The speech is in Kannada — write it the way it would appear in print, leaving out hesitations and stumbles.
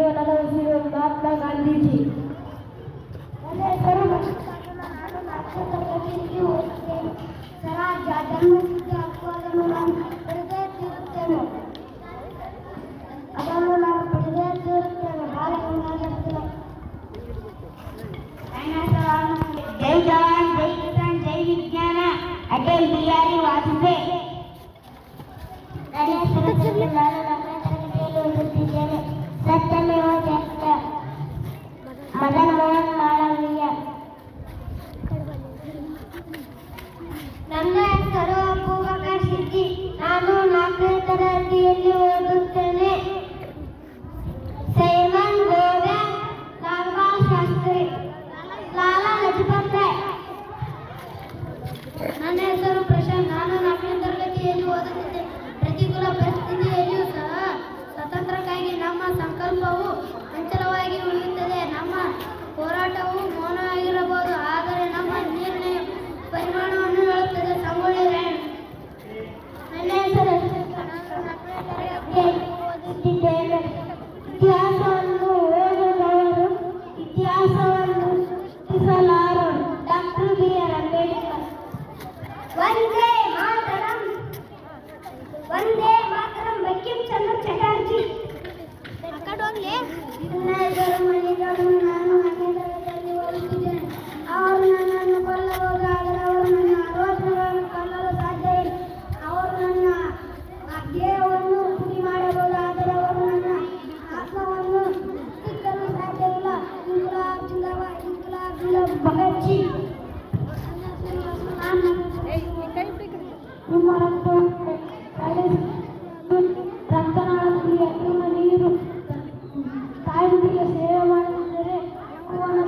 ಜೀವನದ ಉಸಿರು ಮಹಾತ್ಮ ಗಾಂಧೀಜಿ. ನನ್ನ ಹೆಸರು ನಾನು ನಾಲ್ಕನೇ ಓದುತ್ತೇನೆ. ಸ್ವರಾಜ್ಯ ಜನ್ಮಸಿದ್ಧ ಹಕ್ಕು ಅದನ್ನು ನಾನು ಪಡೆದೇ ತೀರುತ್ತೇನೆ. जय जवान जय किसान जय विज्ञान अटल बिहारी वाजपेयी. सत्यमेव जयते मदन मोहन मालवीय. ನನ್ನ ಹೆಸರು ಅಬೂಬಕರ್ ಸಿದ್ದಿಕ್. ನಾನು 4ನೇ ತರಗತಿಯಲ್ಲಿ ಓದುತ್ತೇನೆ. ಸೈಮನ್ ಗೋವಿಂದ್, ಲಾಲ್ ಬಹದ್ದೂರ್ ಶಾಸ್ತ್ರಿ, ಲಾಲಾ ಲಜಪತ್ ರಾಯ್. ನನ್ನ ಹೆಸರು ಪ್ರಶಾಂತ್. ನಾನು 4ನೇ ತರಗತಿಯಲ್ಲಿ ಓದುತ್ತಿದ್ದೇನೆ. ಪ್ರತಿಕೂಲ ಪರಿಸ್ಥಿತಿಯಲ್ಲಿಯೂ ಸಹ ಸ್ವಾತಂತ್ರ್ಯಕ್ಕಾಗಿ ನಮ್ಮ ಸಂಕಲ್ಪವು ಚಂಚಲವಾಗಿ ಉಳಿಯುತ್ತದೆ. ನಮ್ಮ ಹೋರಾಟವು ಮೌನವಾಗಿರಬಹುದು, ಆದರೆ ನಮ್ಮ ನಿರ್ಣಯ ಪರಿಮಾಣವನ್ನು ಹೇಳುತ್ತದೆ. ಸಂಗೊಳ್ಳಿ ರಾಯಣ್ಣ. ನನ್ನ ಹೆಸರು ಓದುತ್ತಿದ್ದೇನೆ. ಇತಿಹಾಸವನ್ನು ಓದುವವರು ಇತಿಹಾಸವನ್ನು ಸೃಷ್ಟಿಸಲಾರರು. Doctor BR Ambedkar. ವಂದೇ ಮಾತರಂ, ವಂದೇ ಮಾತರಂ. ಬಂಕಿಂ ಚಂದ್ರ ಚಟರ್ಜಿ. ನನ್ನ ಹೆಸರು ಮಣಿಗಳು. ನಾನು 5ನೇ ತರಗತಿಯಲ್ಲಿ ಓದುತ್ತಿದ್ದೇನೆ. ಅವರು ನನ್ನನ್ನು ಕೊಲ್ಲಬಹುದು, ಆದರೆ ಅವರು ನನ್ನ ಆಲೋಚನೆಗಳನ್ನು ಕೊಲ್ಲಲು ಸಾಧ್ಯ ಇಲ್ಲ. ಅವರು ನನ್ನ ದೇಹವನ್ನು ಪುಡಿ ಮಾಡಬಹುದು, ಆದರೆ ಅವರು ನನ್ನ ಆತ್ಮವನ್ನು ತಿಕ್ಕಲು ಸಾಧ್ಯ ಇಲ್ಲ. ಇನ್ಕಲಾಬ್ ಜಿಂದಾಬಾದ್, ಇನ್ಕಲಾಬ್ ಜಿಂದಾಬಾದ್. ಭಗತ್ ಸಿಂಗ್. ನಿಮ್ಮ ರಕ್ತನಾಳದಲ್ಲಿ ಅಕ್ರಮ ನೀರು ತಾಯಿಗೆ ಸೇವೆ ಮಾಡುತ್ತಿದ್ದರೆ ಅವನ